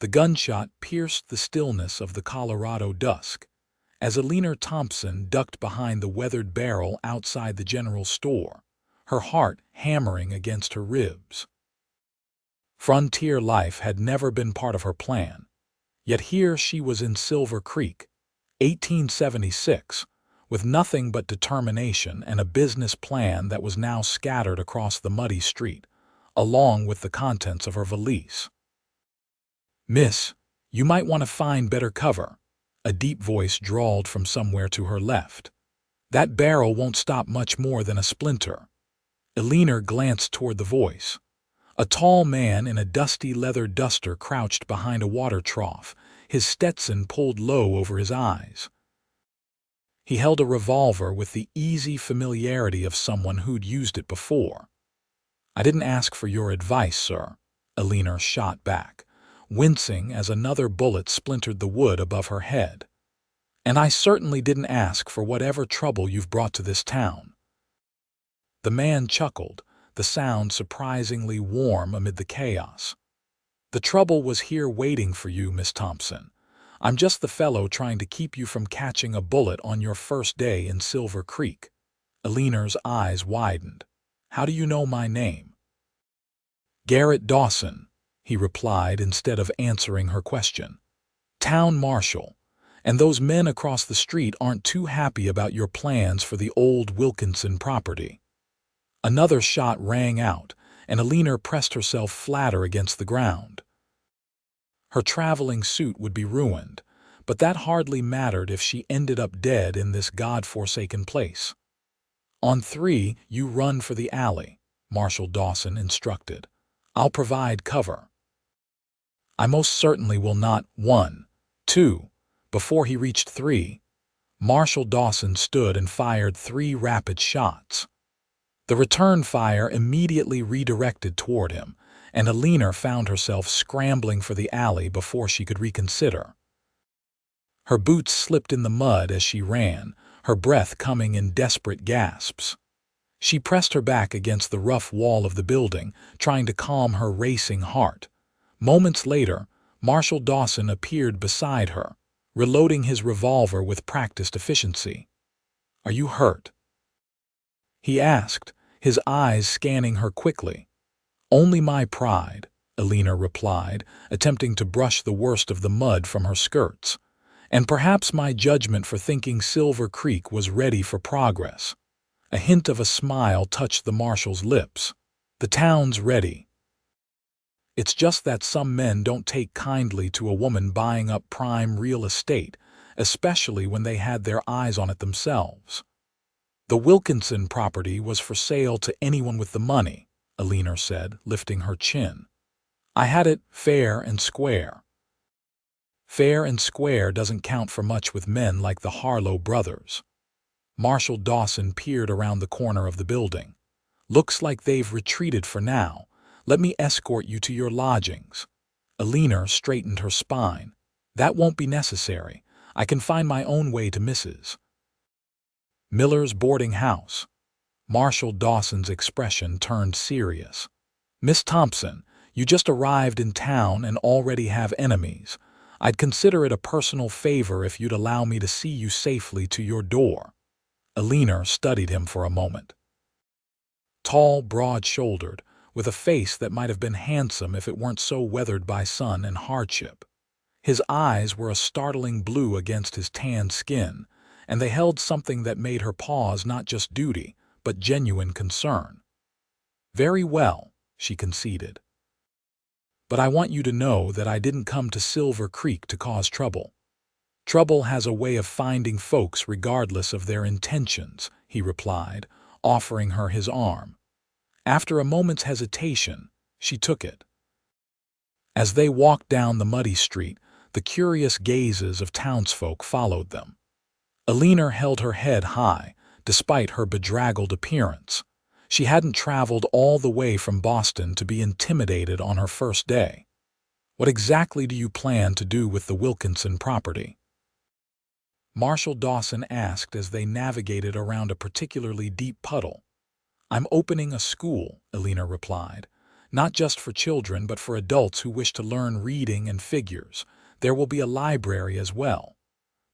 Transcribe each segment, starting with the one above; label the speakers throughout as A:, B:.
A: The gunshot pierced the stillness of the Colorado dusk as Eleanor Thompson ducked behind the weathered barrel outside the general store, her heart hammering against her ribs. Frontier life had never been part of her plan, yet here she was in Silver Creek, 1876, with nothing but determination and a business plan that was now scattered across the muddy street, along with the contents of her valise. "Miss, you might want to find better cover," a deep voice drawled from somewhere to her left. "That barrel won't stop much more than a splinter." Eleanor glanced toward the voice. A tall man in a dusty leather duster crouched behind a water trough, his Stetson pulled low over his eyes. He held a revolver with the easy familiarity of someone who'd used it before. "I didn't ask for your advice, sir," Eleanor shot back, wincing as another bullet splintered the wood above her head. "And I certainly didn't ask for whatever trouble you've brought to this town." The man chuckled, the sound surprisingly warm amid the chaos. "The trouble was here waiting for you, Miss Thompson. I'm just the fellow trying to keep you from catching a bullet on your first day in Silver Creek." Eleanor's eyes widened. "How do you know my name?" "Garrett Dawson," he replied instead of answering her question. "Town marshal. And those men across the street aren't too happy about your plans for the old Wilkinson property." Another shot rang out, and Eleanor pressed herself flatter against the ground. Her traveling suit would be ruined, but that hardly mattered if she ended up dead in this God-forsaken place. "On three, you run for the alley," Marshal Dawson instructed. "I'll provide cover." "I most certainly will not." 1, 2. Before he reached 3, Marshal Dawson stood and fired 3 rapid shots. The return fire immediately redirected toward him, and Eleanor found herself scrambling for the alley before she could reconsider. Her boots slipped in the mud as she ran, her breath coming in desperate gasps. She pressed her back against the rough wall of the building, trying to calm her racing heart. Moments later, Marshal Dawson appeared beside her, reloading his revolver with practiced efficiency. "Are you hurt?" he asked, his eyes scanning her quickly. "Only my pride," Eleanor replied, attempting to brush the worst of the mud from her skirts. "And perhaps my judgment for thinking Silver Creek was ready for progress." A hint of a smile touched the marshal's lips. "The town's ready. It's just that some men don't take kindly to a woman buying up prime real estate, especially when they had their eyes on it themselves." "The Wilkinson property was for sale to anyone with the money," Eleanor said, lifting her chin. "I had it fair and square." "Fair and square doesn't count for much with men like the Harlow brothers." Marshal Dawson peered around the corner of the building. "Looks like they've retreated for now. Let me escort you to your lodgings." Eleanor straightened her spine. "That won't be necessary. I can find my own way to Mrs. Miller's boarding house." Marshal Dawson's expression turned serious. "Miss Thompson, you just arrived in town and already have enemies. I'd consider it a personal favor if you'd allow me to see you safely to your door." Eleanor studied him for a moment. Tall, broad-shouldered, with a face that might have been handsome if it weren't so weathered by sun and hardship. His eyes were a startling blue against his tanned skin, and they held something that made her pause not just duty, but genuine concern. "Very well," she conceded. "But I want you to know that I didn't come to Silver Creek to cause trouble." "Trouble has a way of finding folks regardless of their intentions," he replied, offering her his arm. After a moment's hesitation, she took it. As they walked down the muddy street, the curious gazes of townsfolk followed them. Eleanor held her head high, despite her bedraggled appearance. She hadn't traveled all the way from Boston to be intimidated on her first day. "What exactly do you plan to do with the Wilkinson property?" Marshal Dawson asked as they navigated around a particularly deep puddle. "I'm opening a school," Eleanor replied. not just for children but for adults who wish to learn reading and figures. There will be a library as well.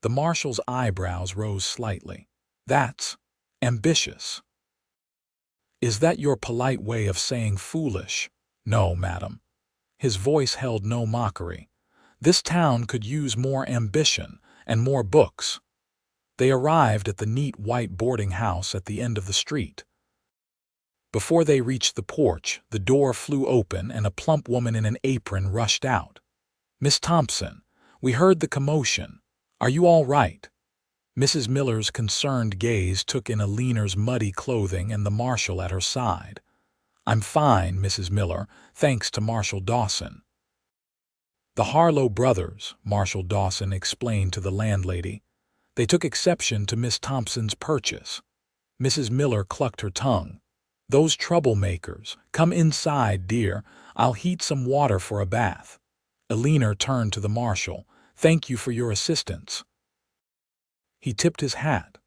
A: The marshal's eyebrows rose slightly. That's ambitious. Is that your polite way of saying foolish? No, madam. His voice held no mockery. This town could use more ambition and more books. They arrived at the neat white boarding house at the end of the street. Before they reached the porch, the door flew open and a plump woman in an apron rushed out. "Miss Thompson, we heard the commotion. Are you all right?" Mrs. Miller's concerned gaze took in Eleanor's muddy clothing and the marshal at her side. "I'm fine, Mrs. Miller, thanks to Marshal Dawson." "The Harlow brothers," Marshal Dawson explained to the landlady. "They took exception to Miss Thompson's purchase." Mrs. Miller clucked her tongue. "Those troublemakers. Come inside, dear. I'll heat some water for a bath." Eleanor turned to the marshal. "Thank you for your assistance." He tipped his hat.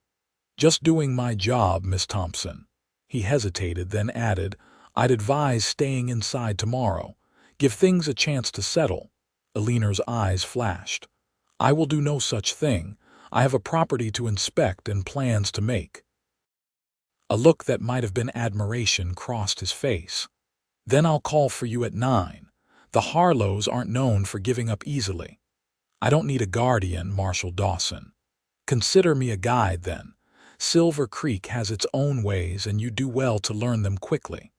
A: "Just doing my job, Miss Thompson." He hesitated, then added, "I'd advise staying inside tomorrow. Give things a chance to settle." Eleanor's eyes flashed. "I will do no such thing. I have a property to inspect and plans to make." A look that might have been admiration crossed his face. "Then I'll call for you at 9. The Harlows aren't known for giving up easily." "I don't need a guardian, Marshal Dawson." "Consider me a guide, then. Silver Creek has its own ways, and you do well to learn them quickly."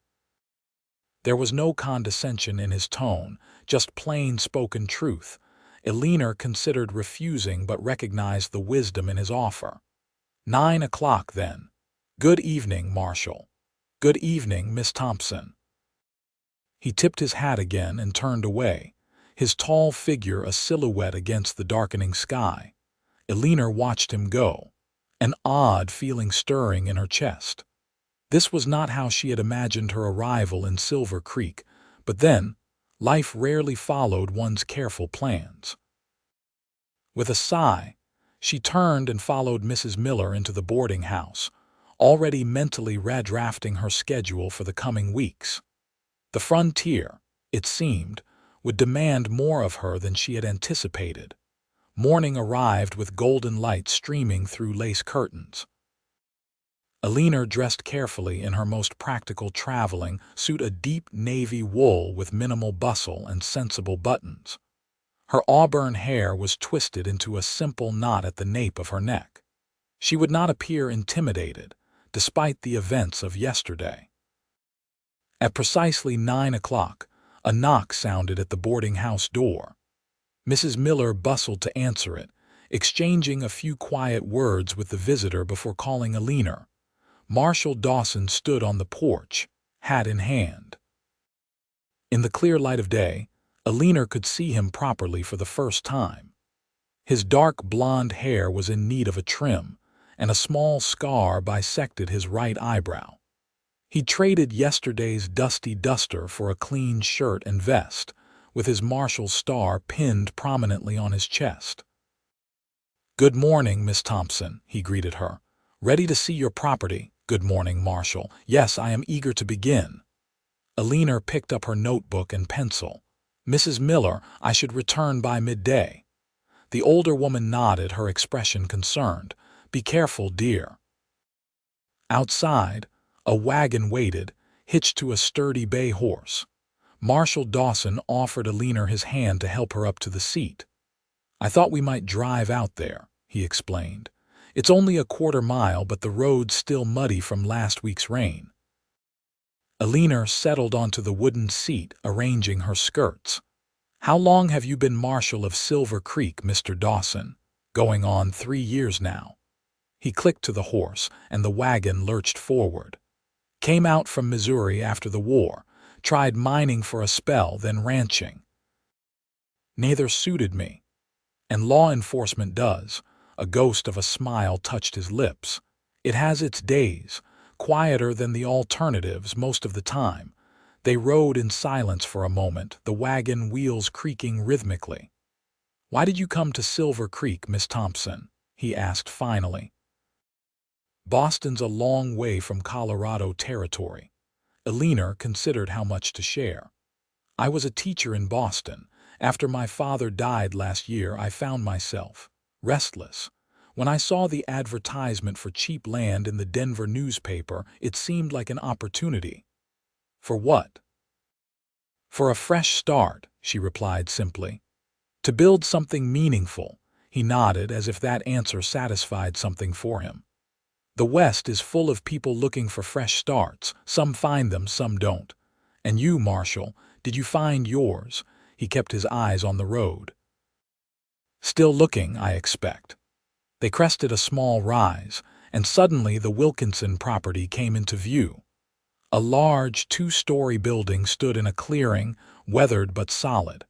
A: There was no condescension in his tone, just plain-spoken truth. Eleanor considered refusing but recognized the wisdom in his offer. 9 o'clock, then. Good evening, Marshal." "Good evening, Miss Thompson." He tipped his hat again and turned away, his tall figure a silhouette against the darkening sky. Eleanor watched him go, an odd feeling stirring in her chest. This was not how she had imagined her arrival in Silver Creek, but then, life rarely followed one's careful plans. With a sigh, she turned and followed Mrs. Miller into the boarding house, already mentally redrafting her schedule for the coming weeks. The frontier, it seemed, would demand more of her than she had anticipated. Morning arrived with golden light streaming through lace curtains. Eleanor dressed carefully in her most practical traveling suit, a deep navy wool with minimal bustle and sensible buttons. Her auburn hair was twisted into a simple knot at the nape of her neck. She would not appear intimidated, despite the events of yesterday. At precisely 9 o'clock, a knock sounded at the boarding house door. Mrs. Miller bustled to answer it, exchanging a few quiet words with the visitor before calling Eleanor. Marshal Dawson stood on the porch, hat in hand. In the clear light of day, Eleanor could see him properly for the first time. His dark blonde hair was in need of a trim, and a small scar bisected his right eyebrow. He traded yesterday's dusty duster for a clean shirt and vest, with his marshal's star pinned prominently on his chest. "Good morning, Miss Thompson," he greeted her. "Ready to see your property?" "Good morning, Marshal. Yes, I am eager to begin." Eleanor picked up her notebook and pencil. "Mrs. Miller, I should return by midday." The older woman nodded, her expression concerned. "Be careful, dear." Outside, a wagon waited, hitched to a sturdy bay horse. Marshal Dawson offered Eleanor his hand to help her up to the seat. "I thought we might drive out there," he explained. "It's only a quarter-mile, but the road's still muddy from last week's rain." Eleanor settled onto the wooden seat, arranging her skirts. "How long have you been Marshal of Silver Creek, Mr. Dawson?" "Going on 3 years now." He clicked to the horse, and the wagon lurched forward. "Came out from Missouri after the war. Tried mining for a spell, then ranching. Neither suited me. And law enforcement does." A ghost of a smile touched his lips. "It has its days, quieter than the alternatives most of the time." They rode in silence for a moment, the wagon wheels creaking rhythmically. "Why did you come to Silver Creek, Miss Thompson?" he asked finally. "Boston's a long way from Colorado territory. Eleanor considered how much to share. I was a teacher in Boston. After my father died last year, I found myself restless. When I saw the advertisement for cheap land in the Denver newspaper, it seemed like an opportunity. For what? For a fresh start, she replied simply. To build something meaningful. He nodded as if that answer satisfied something for him. The West is full of people looking for fresh starts. Some find them, some don't. And you, Marshal, did you find yours? He kept his eyes on the road. Still looking, I expect. They crested a small rise, and suddenly the Wilkinson property came into view. A large, two-story building stood in a clearing, weathered but solid.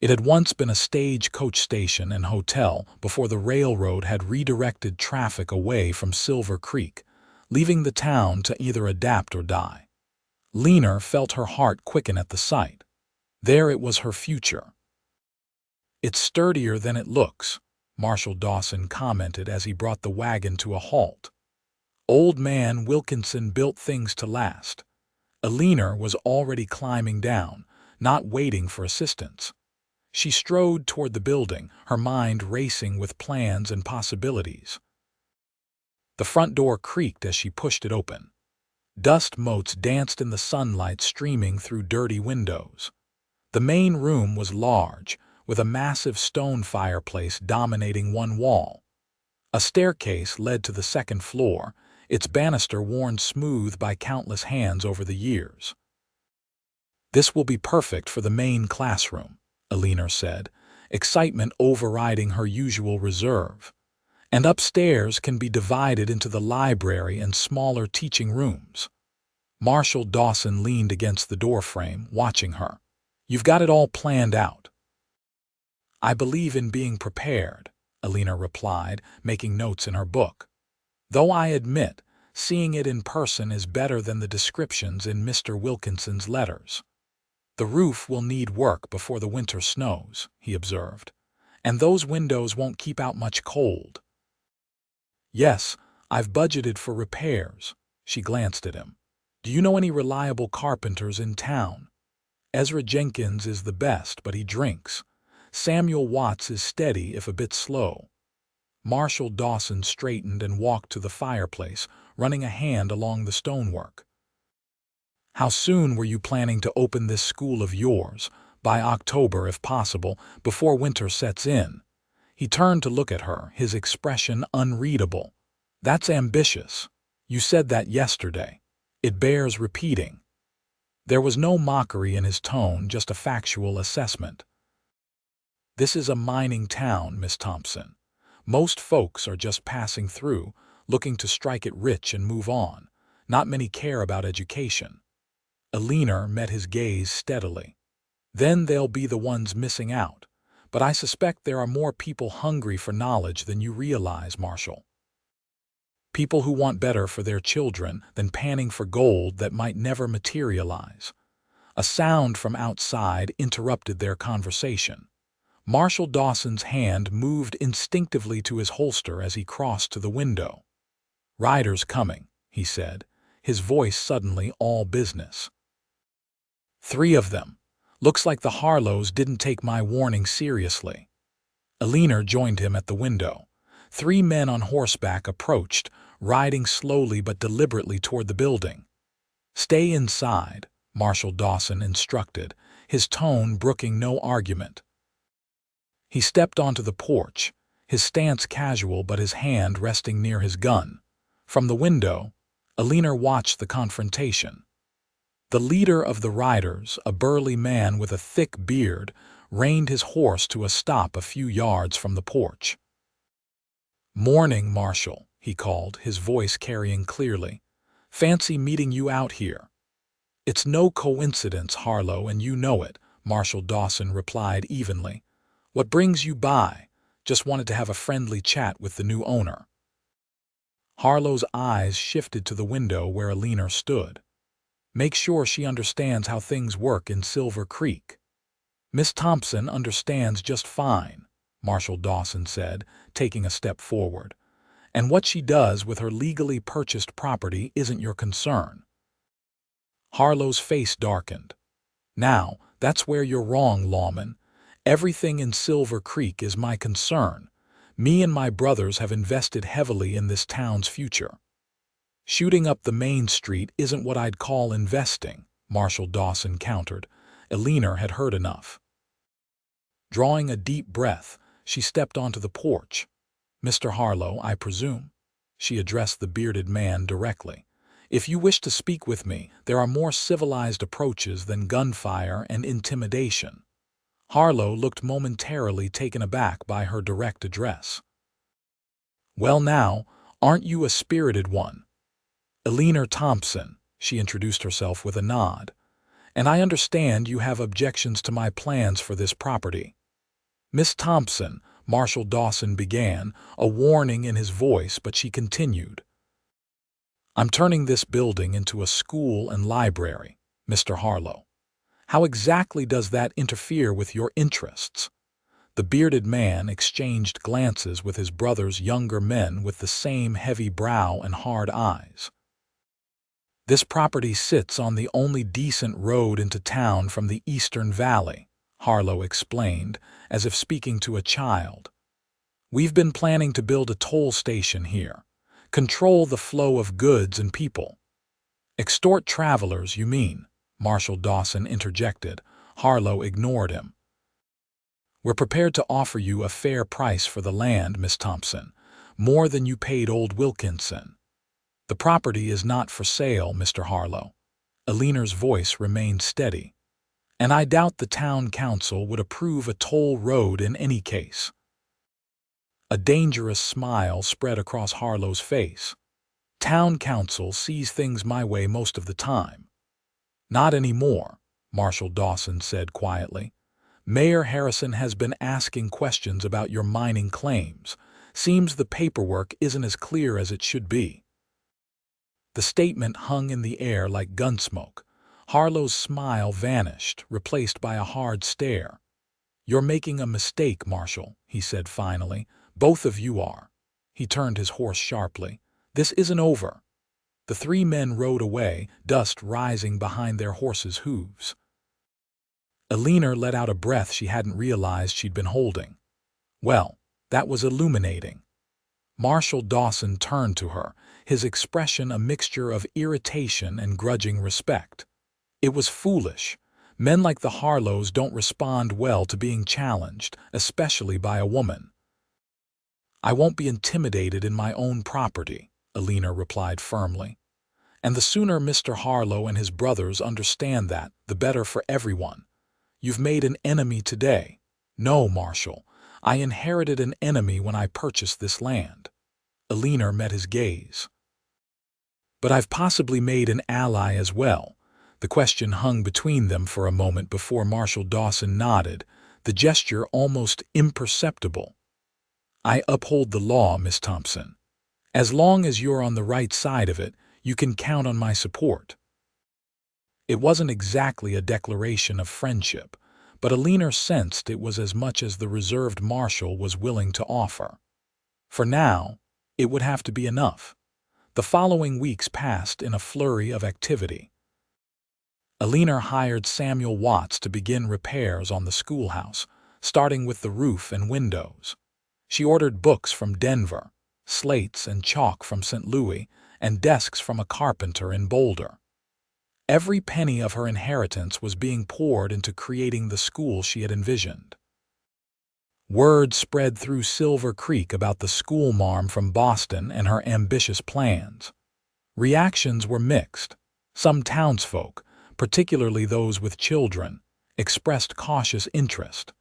A: It had once been a stagecoach station and hotel before the railroad had redirected traffic away from Silver Creek, leaving the town to either adapt or die. Eleanor felt her heart quicken at the sight. There it was, her future. It's sturdier than it looks, Marshal Dawson commented as he brought the wagon to a halt. Old man Wilkinson built things to last. Eleanor was already climbing down, not waiting for assistance. She strode toward the building, her mind racing with plans and possibilities. The front door creaked as she pushed it open. Dust motes danced in the sunlight streaming through dirty windows. The main room was large, with a massive stone fireplace dominating one wall. A staircase led to the second floor, its banister worn smooth by countless hands over the years. This will be perfect for the main classroom, Eleanor said, excitement overriding her usual reserve. And upstairs can be divided into the library and smaller teaching rooms. Marshal Dawson leaned against the doorframe, watching her. You've got it all planned out. I believe in being prepared, Eleanor replied, making notes in her book. Though I admit, seeing it in person is better than the descriptions in Mr. Wilkinson's letters. The roof will need work before the winter snows, he observed, and those windows won't keep out much cold. Yes, I've budgeted for repairs. She glanced at him. Do you know any reliable carpenters in town? Ezra Jenkins is the best, but he drinks. Samuel Watts is steady, if a bit slow. Marshal Dawson straightened and walked to the fireplace, running a hand along the stonework. How soon were you planning to open this school of yours? By October, if possible, before winter sets in. He turned to look at her, his expression unreadable. That's ambitious. You said that yesterday. It bears repeating. There was no mockery in his tone, just a factual assessment. This is a mining town, Miss Thompson. Most folks are just passing through, looking to strike it rich and move on. Not many care about education. Eleanor met his gaze steadily. Then they'll be the ones missing out. But I suspect there are more people hungry for knowledge than you realize, Marshal. People who want better for their children than panning for gold that might never materialize. A sound from outside interrupted their conversation. Marshal Dawson's hand moved instinctively to his holster as he crossed to the window. "Riders coming," he said, his voice suddenly all business. "3 of them. Looks like the Harlows didn't take my warning seriously." Eleanor joined him at the window. 3 men on horseback approached, riding slowly but deliberately toward the building. "Stay inside," Marshal Dawson instructed, his tone brooking no argument. He stepped onto the porch, his stance casual but his hand resting near his gun. From the window, Eleanor watched the confrontation. The leader of the riders, a burly man with a thick beard, reined his horse to a stop a few yards from the porch. "Morning, Marshal," he called, his voice carrying clearly. "Fancy meeting you out here." "It's no coincidence, Harlow, and you know it," Marshal Dawson replied evenly. "What brings you by? Just wanted to have a friendly chat with the new owner." Harlow's eyes shifted to the window where Eleanor stood. "Make sure she understands how things work in Silver Creek." "Miss Thompson understands just fine," Marshal Dawson said, taking a step forward. "And what she does with her legally purchased property isn't your concern." Harlow's face darkened. Now, that's where you're wrong, lawman. Everything in Silver Creek is my concern. Me and my brothers have invested heavily in this town's future. Shooting up the main street isn't what I'd call investing, Marshal Dawson countered. Eleanor had heard enough. Drawing a deep breath, she stepped onto the porch. "Mr. Harlow, I presume?" She addressed the bearded man directly. "If you wish to speak with me, there are more civilized approaches than gunfire and intimidation." Harlow looked momentarily taken aback by her direct address. "Well now, aren't you a spirited one?" "Eleanor Thompson," she introduced herself with a nod. "And I understand you have objections to my plans for this property." "Miss Thompson," Marshal Dawson began, a warning in his voice, but she continued. "I'm turning this building into a school and library, Mr. Harlow. How exactly does that interfere with your interests?" The bearded man exchanged glances with his brother's younger men with the same heavy brow and hard eyes. "This property sits on the only decent road into town from the Eastern Valley," Harlow explained, as if speaking to a child. "We've been planning to build a toll station here, control the flow of goods and people." "Extort travelers, you mean?" Marshal Dawson interjected. Harlow ignored him. "We're prepared to offer you a fair price for the land, Miss Thompson, more than you paid old Wilkinson. The property is not for sale, Mr. Harlow." Eleanor's voice remained steady. "And I doubt the town council would approve a toll road in any case." A dangerous smile spread across Harlow's face. "Town council sees things my way most of the time." "Not anymore," Marshal Dawson said quietly. "Mayor Harrison has been asking questions about your mining claims. Seems the paperwork isn't as clear as it should be." The statement hung in the air like gunsmoke. Harlow's smile vanished, replaced by a hard stare. "You're making a mistake, Marshal," he said finally. "Both of you are." He turned his horse sharply. "This isn't over." The three men rode away, dust rising behind their horses' hooves. Eleanor let out a breath she hadn't realized she'd been holding. Well, that was illuminating. Marshal Dawson turned to her, his expression a mixture of irritation and grudging respect. It was foolish. Men like the Harlows don't respond well to being challenged, especially by a woman. "I won't be intimidated in my own property," Eleanor replied firmly. "And the sooner Mr. Harlow and his brothers understand that, the better for everyone. You've made an enemy today." "No, Marshal. I inherited an enemy when I purchased this land." Eleanor met his gaze. "But I've possibly made an ally as well." The question hung between them for a moment before Marshal Dawson nodded, the gesture almost imperceptible. "I uphold the law, Miss Thompson. As long as you're on the right side of it, you can count on my support." It wasn't exactly a declaration of friendship, but Eleanor sensed it was as much as the reserved Marshal was willing to offer. For now, it would have to be enough. The following weeks passed in a flurry of activity. Eleanor hired Samuel Watts to begin repairs on the schoolhouse, starting with the roof and windows. She ordered books from Denver, slates and chalk from St. Louis, and desks from a carpenter in Boulder. Every penny of her inheritance was being poured into creating the school she had envisioned. Word spread through Silver Creek about the schoolmarm from Boston and her ambitious plans. Reactions were mixed. Some townsfolk, particularly those with children, expressed cautious interest.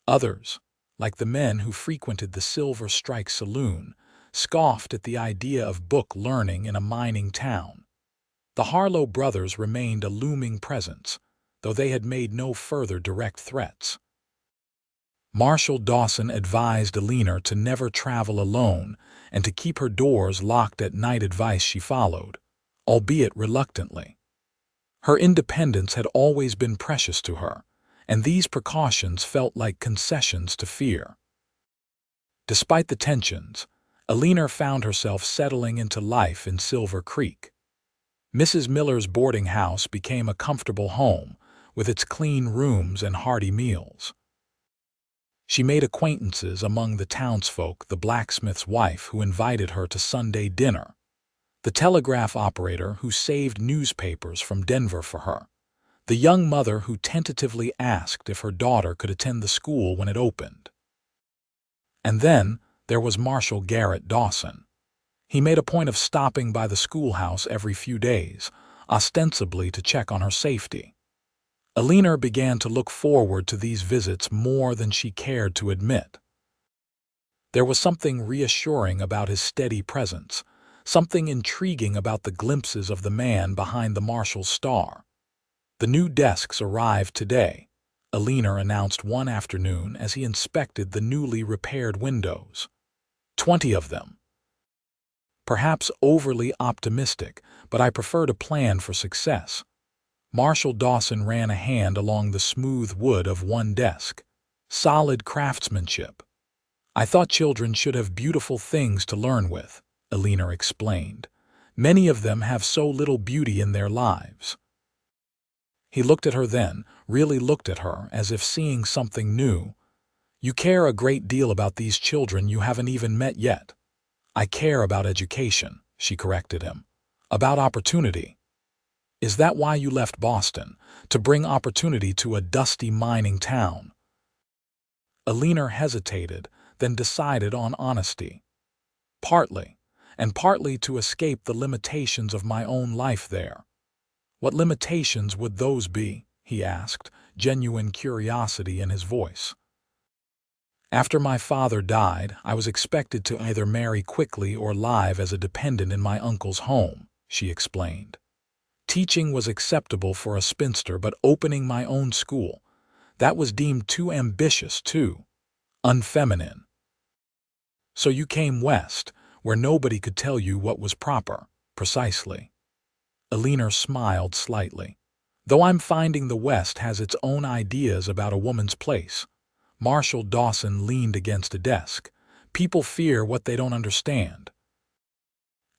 A: Others, like the men who frequented the Silver Strike Saloon, scoffed at the idea of book learning in a mining town. The Harlow brothers remained a looming presence, though they had made no further direct threats. Marshal Dawson advised Eleanor to never travel alone and to keep her doors locked at night, advice she followed, albeit reluctantly. Her independence had always been precious to her, and these precautions felt like concessions to fear. Despite the tensions, Eleanor found herself settling into life in Silver Creek. Mrs. Miller's boarding house became a comfortable home, with its clean rooms and hearty meals. She made acquaintances among the townsfolk, the blacksmith's wife who invited her to Sunday dinner, the telegraph operator who saved newspapers from Denver for her, the young mother who tentatively asked if her daughter could attend the school when it opened. And then there was Marshal Garrett Dawson. He made a point of stopping by the schoolhouse every few days, ostensibly to check on her safety. Eleanor began to look forward to these visits more than she cared to admit. There was something reassuring about his steady presence, something intriguing about the glimpses of the man behind the marshal's star. "The new desks arrived today," Eleanor announced one afternoon as he inspected the newly repaired windows. 20 of them. Perhaps overly optimistic, but I prefer to plan for success. Marshal Dawson ran a hand along the smooth wood of one desk. "Solid craftsmanship. I thought children should have beautiful things to learn with," Eleanor explained. "Many of them have so little beauty in their lives." He looked at her then, really looked at her, as if seeing something new. "You care a great deal about these children you haven't even met yet." "I care about education," she corrected him. "About opportunity." "Is that why you left Boston, to bring opportunity to a dusty mining town?" Eleanor hesitated, then decided on honesty. "Partly, and partly to escape the limitations of my own life there." "What limitations would those be?" he asked, genuine curiosity in his voice. "After my father died, I was expected to either marry quickly or live as a dependent in my uncle's home," she explained. "Teaching was acceptable for a spinster, but opening my own school, that was deemed too ambitious, too unfeminine. So you came west, where nobody could tell you what was proper." "Precisely." Eleanor smiled slightly. "Though I'm finding the West has its own ideas about a woman's place." Marshal Dawson leaned against a desk. "People fear what they don't understand.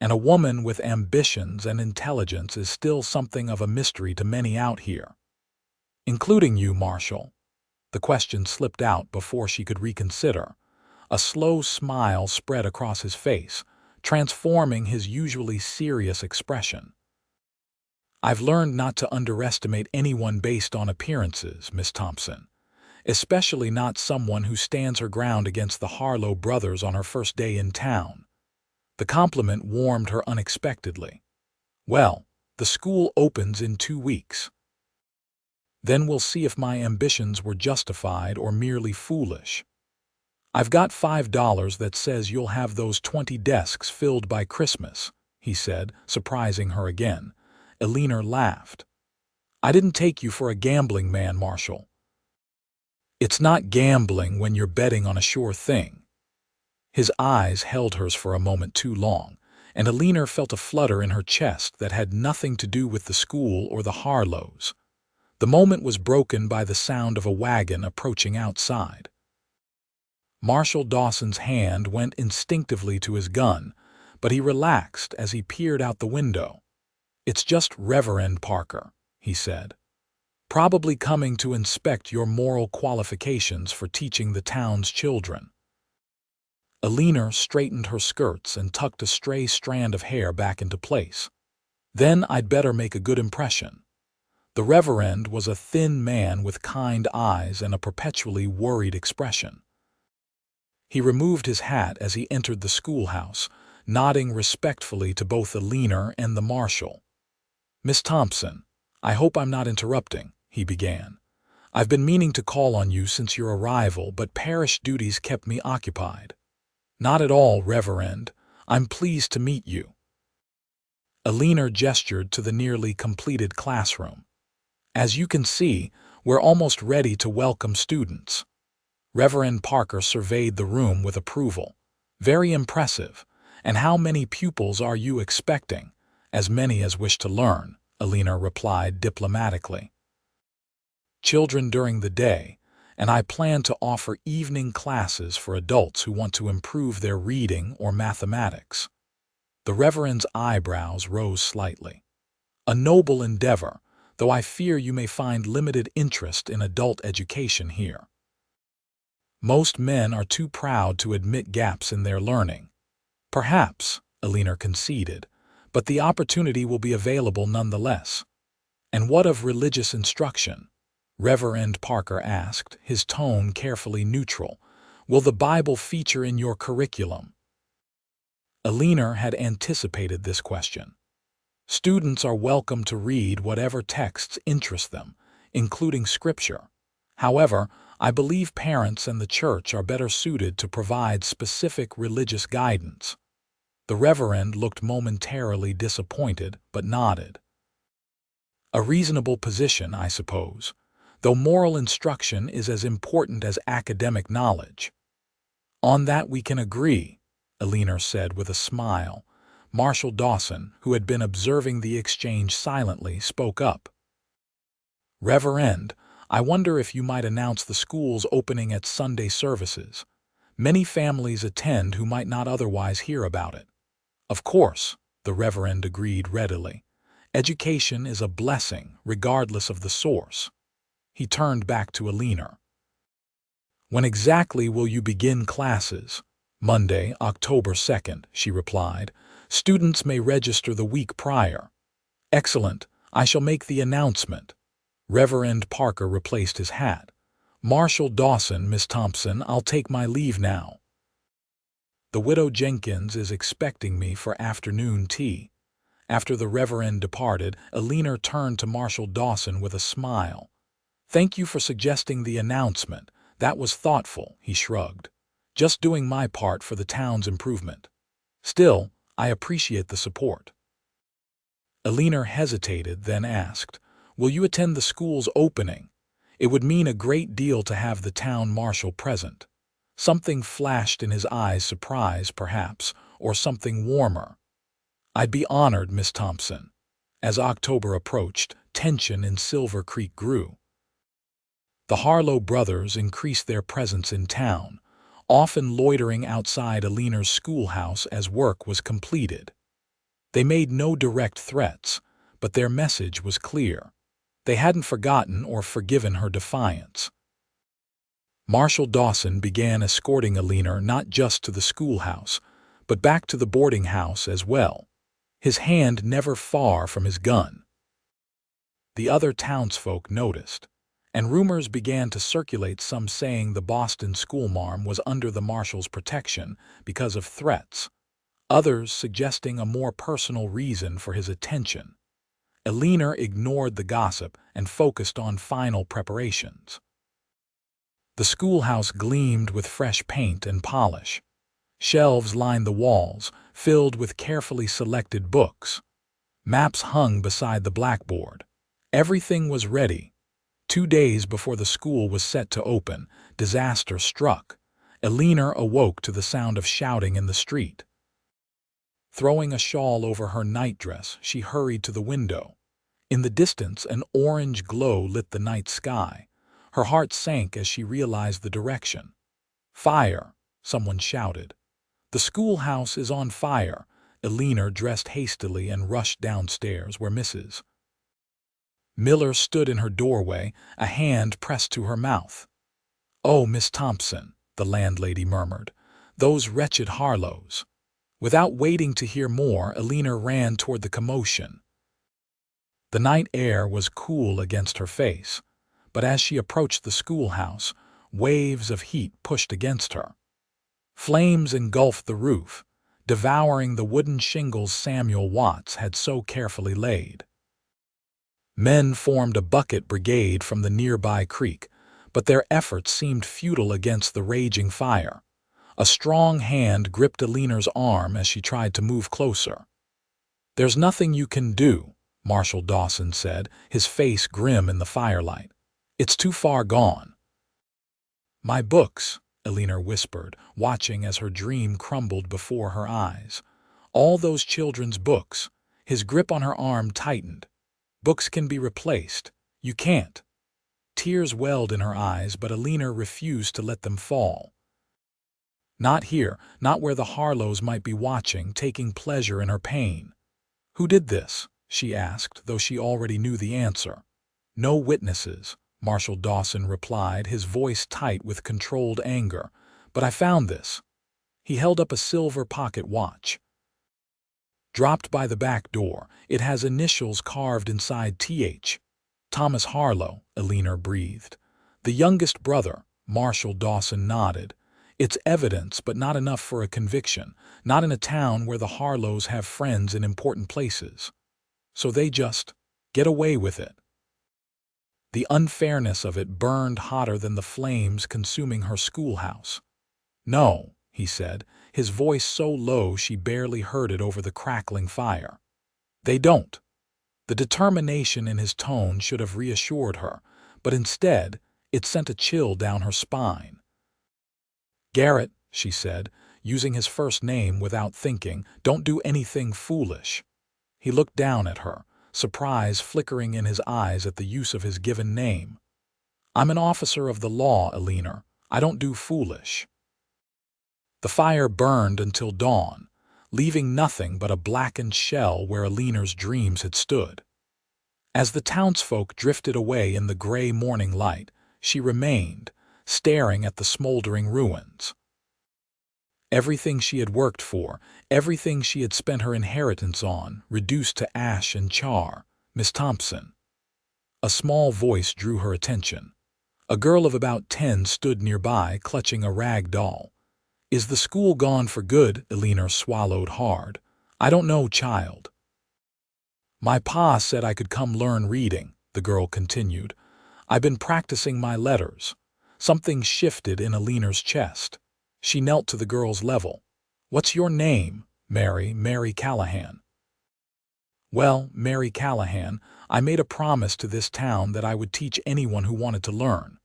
A: And a woman with ambitions and intelligence is still something of a mystery to many out here." "Including you, Marshal." The question slipped out before she could reconsider. A slow smile spread across his face, transforming his usually serious expression. "I've learned not to underestimate anyone based on appearances, Miss Thompson, especially not someone who stands her ground against the Harlow brothers on her first day in town." The compliment warmed her unexpectedly. "Well, the school opens in 2 weeks. Then we'll see if my ambitions were justified or merely foolish. I've got $5 that says you'll have those 20 desks filled by Christmas," he said, surprising her again. Eleanor laughed. "I didn't take you for a gambling man, Marshal." "It's not gambling when you're betting on a sure thing." His eyes held hers for a moment too long, and Eleanor felt a flutter in her chest that had nothing to do with the school or the Harlows. The moment was broken by the sound of a wagon approaching outside. Marshal Dawson's hand went instinctively to his gun, but he relaxed as he peered out the window. "It's just Reverend Parker," he said. "Probably coming to inspect your moral qualifications for teaching the town's children." Eleanor straightened her skirts and tucked a stray strand of hair back into place. "Then I'd better make a good impression." The Reverend was a thin man with kind eyes and a perpetually worried expression. He removed his hat as he entered the schoolhouse, nodding respectfully to both Eleanor and the marshal. "Miss Thompson, I hope I'm not interrupting," he began. "I've been meaning to call on you since your arrival, but parish duties kept me occupied." "Not at all, Reverend. I'm pleased to meet you." Eleanor gestured to the nearly completed classroom. "As you can see, we're almost ready to welcome students." Reverend Parker surveyed the room with approval. "Very impressive. And how many pupils are you expecting?" "As many as wish to learn," Eleanor replied diplomatically. "Children during the day, and I plan to offer evening classes for adults who want to improve their reading or mathematics." The Reverend's eyebrows rose slightly. A noble endeavor, though I fear you may find limited interest in adult education here. Most men are too proud to admit gaps in their learning. Perhaps, Eleanor conceded, but the opportunity will be available nonetheless. And what of religious instruction? Reverend Parker asked, his tone carefully neutral. Will the Bible feature in your curriculum? Eleanor had anticipated this question. Students are welcome to read whatever texts interest them, including scripture. However, I believe parents and the church are better suited to provide specific religious guidance. The Reverend looked momentarily disappointed, but nodded. A reasonable position, I suppose, though moral instruction is as important as academic knowledge. On that we can agree, Eleanor said with a smile. Marshal Dawson, who had been observing the exchange silently, spoke up. Reverend, I wonder if you might announce the school's opening at Sunday services. Many families attend who might not otherwise hear about it. Of course, the Reverend agreed readily. Education is a blessing, regardless of the source. He turned back to Eleanor. When exactly will you begin classes? Monday, October 2nd, she replied. Students may register the week prior. Excellent. I shall make the announcement. Reverend Parker replaced his hat. Marshal Dawson, Miss Thompson, I'll take my leave now. The widow Jenkins is expecting me for afternoon tea. After the Reverend departed, Eleanor turned to Marshal Dawson with a smile. Thank you for suggesting the announcement. That was thoughtful, he shrugged. Just doing my part for the town's improvement. Still, I appreciate the support. Eleanor hesitated, then asked, Will you attend the school's opening? It would mean a great deal to have the town marshal present. Something flashed in his eyes, surprise, perhaps, or something warmer. I'd be honored, Miss Thompson. As October approached, tension in Silver Creek grew. The Harlow brothers increased their presence in town, often loitering outside Eleanor's schoolhouse as work was completed. They made no direct threats, but their message was clear. They hadn't forgotten or forgiven her defiance. Marshal Dawson began escorting Eleanor not just to the schoolhouse, but back to the boarding house as well, his hand never far from his gun. The other townsfolk noticed, and rumors began to circulate, some saying the Boston schoolmarm was under the marshal's protection because of threats, others suggesting a more personal reason for his attention. Eleanor ignored the gossip and focused on final preparations. The schoolhouse gleamed with fresh paint and polish. Shelves lined the walls, filled with carefully selected books. Maps hung beside the blackboard. Everything was ready. 2 days before the school was set to open, disaster struck. Eleanor awoke to the sound of shouting in the street. Throwing a shawl over her nightdress, she hurried to the window. In the distance, an orange glow lit the night sky. Her heart sank as she realized the direction. Fire, someone shouted. The schoolhouse is on fire. Eleanor dressed hastily and rushed downstairs where Mrs. Miller stood in her doorway, a hand pressed to her mouth. Oh, Miss Thompson, the landlady murmured, those wretched Harlows. Without waiting to hear more, Eleanor ran toward the commotion. The night air was cool against her face, but as she approached the schoolhouse, waves of heat pushed against her. Flames engulfed the roof, devouring the wooden shingles Samuel Watts had so carefully laid. Men formed a bucket brigade from the nearby creek, but their efforts seemed futile against the raging fire. A strong hand gripped Eleanor's arm as she tried to move closer. There's nothing you can do, Marshal Dawson said, his face grim in the firelight. It's too far gone. My books, Eleanor whispered, watching as her dream crumbled before her eyes. All those children's books. His grip on her arm tightened. Books can be replaced. You can't. Tears welled in her eyes, but Eleanor refused to let them fall. Not here, not where the Harlows might be watching, taking pleasure in her pain. Who did this? she asked, though she already knew the answer. No witnesses, Marshal Dawson replied, his voice tight with controlled anger. But I found this. He held up a silver pocket watch. Dropped by the back door, it has initials carved inside TH. Thomas Harlow, Eleanor breathed. The youngest brother, Marshal Dawson nodded. It's evidence, but not enough for a conviction, not in a town where the Harlows have friends in important places. So they just get away with it. The unfairness of it burned hotter than the flames consuming her schoolhouse. No, he said, his voice so low she barely heard it over the crackling fire. They don't. The determination in his tone should have reassured her, but instead it sent a chill down her spine. Garrett, she said, using his first name without thinking, don't do anything foolish. He looked down at her, surprise flickering in his eyes at the use of his given name. I'm an officer of the law, Eleanor. I don't do foolish. The fire burned until dawn, leaving nothing but a blackened shell where Eleanor's dreams had stood. As the townsfolk drifted away in the gray morning light, she remained, staring at the smoldering ruins. Everything she had worked for, everything she had spent her inheritance on, reduced to ash and char. Miss Thompson. A small voice drew her attention. A girl of about 10 stood nearby, clutching a rag doll. Is the school gone for good? Eleanor swallowed hard. I don't know, child. My pa said I could come learn reading, the girl continued. I've been practicing my letters. Something shifted in Eleanor's chest. She knelt to the girl's level. What's your name? Mary Callahan. Well, Mary Callahan, I made a promise to this town that I would teach anyone who wanted to learn.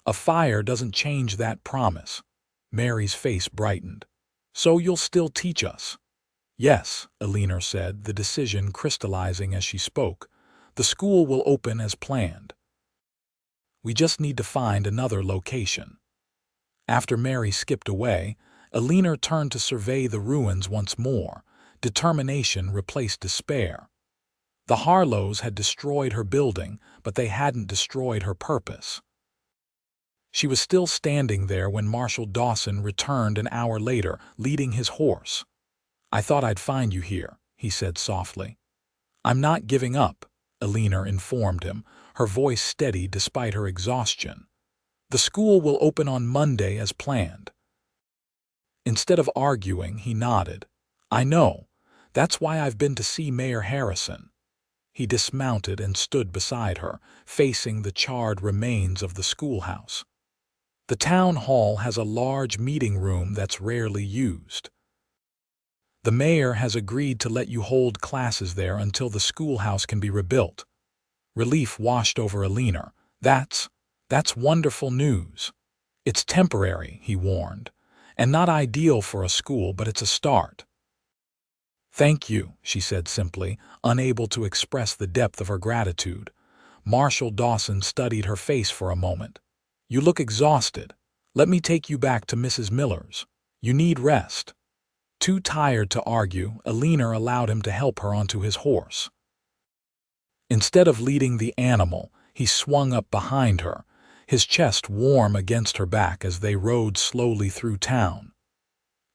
A: A fire doesn't change that promise. Mary's face brightened. So you'll still teach us? Yes, Eleanor said, the decision crystallizing as she spoke. The school will open as planned. We just need to find another location. After Mary skipped away, Eleanor turned to survey the ruins once more. Determination replaced despair. The Harlows had destroyed her building, but they hadn't destroyed her purpose. She was still standing there when Marshal Dawson returned an hour later, leading his horse. I thought I'd find you here, he said softly. I'm not giving up, Eleanor informed him, her voice steady despite her exhaustion. The school will open on Monday as planned. Instead of arguing, he nodded. I know. That's why I've been to see Mayor Harrison. He dismounted and stood beside her, facing the charred remains of the schoolhouse. The town hall has a large meeting room that's rarely used. The mayor has agreed to let you hold classes there until the schoolhouse can be rebuilt. Relief washed over Eleanor. That's wonderful news. It's temporary, he warned, and not ideal for a school, but it's a start. Thank you, she said simply, unable to express the depth of her gratitude. Marshal Dawson studied her face for a moment. You look exhausted. Let me take you back to Mrs. Miller's. You need rest. Too tired to argue, Eleanor allowed him to help her onto his horse. Instead of leading the animal, he swung up behind her, his chest warm against her back as they rode slowly through town.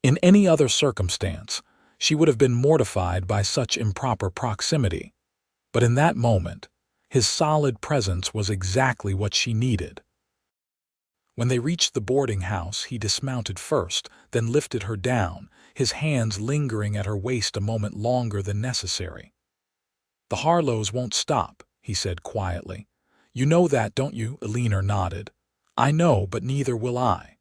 A: In any other circumstance, she would have been mortified by such improper proximity. But in that moment, his solid presence was exactly what she needed. When they reached the boarding house, he dismounted first, then lifted her down, his hands lingering at her waist a moment longer than necessary. The Harlows won't stop, he said quietly. You know that, don't you? Eleanor nodded. I know, but neither will I.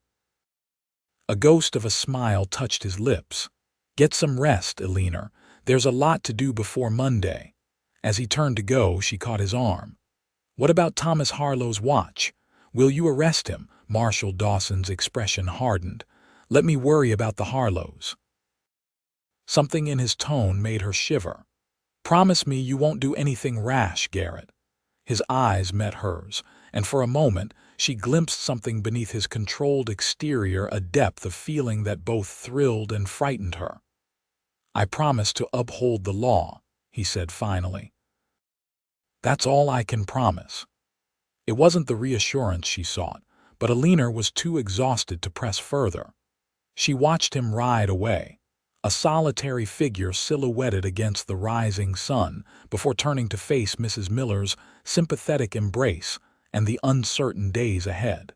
A: A ghost of a smile touched his lips. Get some rest, Eleanor. There's a lot to do before Monday. As he turned to go, she caught his arm. What about Thomas Harlow's watch? Will you arrest him? Marshal Dawson's expression hardened. Let me worry about the Harlows. Something in his tone made her shiver. Promise me you won't do anything rash, Garrett. His eyes met hers, and for a moment she glimpsed something beneath his controlled exterior, a depth of feeling that both thrilled and frightened her. I promise to uphold the law, he said finally. That's all I can promise. It wasn't the reassurance she sought, but Eleanor was too exhausted to press further. She watched him ride away, a solitary figure silhouetted against the rising sun, before turning to face Mrs. Miller's sympathetic embrace and the uncertain days ahead.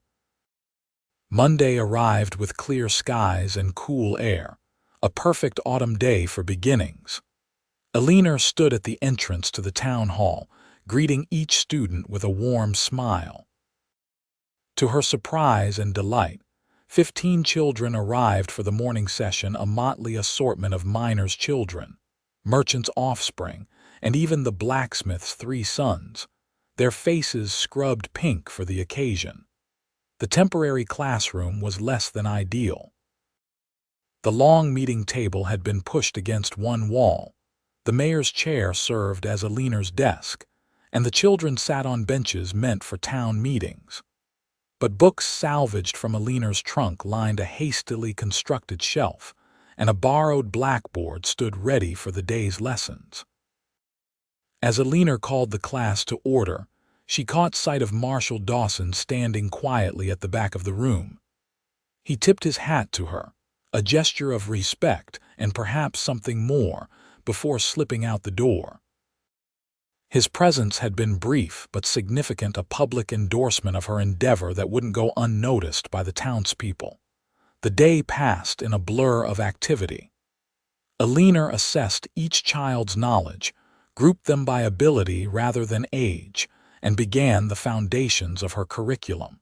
A: Monday arrived with clear skies and cool air, a perfect autumn day for beginnings. Eleanor stood at the entrance to the town hall, greeting each student with a warm smile. To her surprise and delight, 15 children arrived for the morning session, a motley assortment of miners' children, merchants' offspring, and even the blacksmith's 3 sons, their faces scrubbed pink for the occasion. The temporary classroom was less than ideal. The long meeting table had been pushed against one wall. The mayor's chair served as Eleanor's desk, and the children sat on benches meant for town meetings. But books salvaged from Eleanor's trunk lined a hastily constructed shelf, and a borrowed blackboard stood ready for the day's lessons. As Eleanor called the class to order, she caught sight of Marshal Dawson standing quietly at the back of the room. He tipped his hat to her, a gesture of respect and perhaps something more, before slipping out the door. His presence had been brief but significant, a public endorsement of her endeavor that wouldn't go unnoticed by the townspeople. The day passed in a blur of activity. Eleanor assessed each child's knowledge, grouped them by ability rather than age, and began the foundations of her curriculum.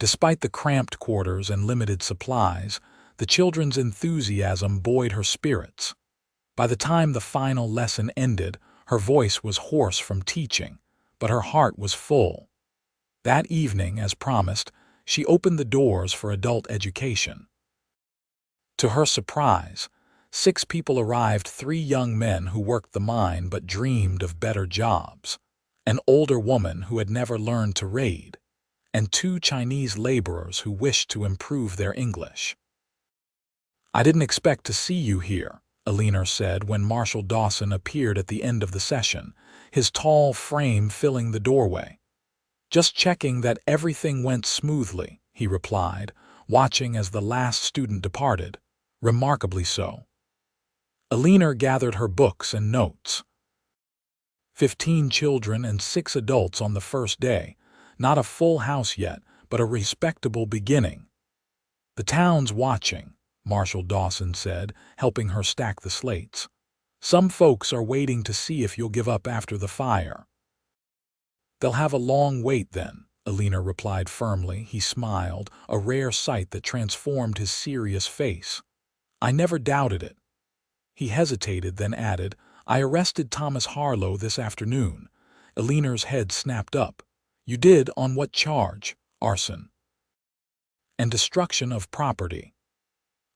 A: Despite the cramped quarters and limited supplies, the children's enthusiasm buoyed her spirits. By the time the final lesson ended, her voice was hoarse from teaching, but her heart was full. That evening, as promised, she opened the doors for adult education. To her surprise, 6 people arrived: 3 young men who worked the mine but dreamed of better jobs, an older woman who had never learned to read, and 2 Chinese laborers who wished to improve their English. "I didn't expect to see you here," Eleanor said when Marshal Dawson appeared at the end of the session, his tall frame filling the doorway. "Just checking that everything went smoothly," he replied, watching as the last student departed. "Remarkably so." Eleanor gathered her books and notes. 15 children and 6 adults on the first day, not a full house yet, but a respectable beginning. "The town's watching," Marshal Dawson said, helping her stack the slates. "Some folks are waiting to see if you'll give up after the fire." "They'll have a long wait then," Eleanor replied firmly. He smiled, a rare sight that transformed his serious face. "I never doubted it." He hesitated, then added, "I arrested Thomas Harlow this afternoon." Eleanor's head snapped up. "You did? On what charge?" "Arson and destruction of property."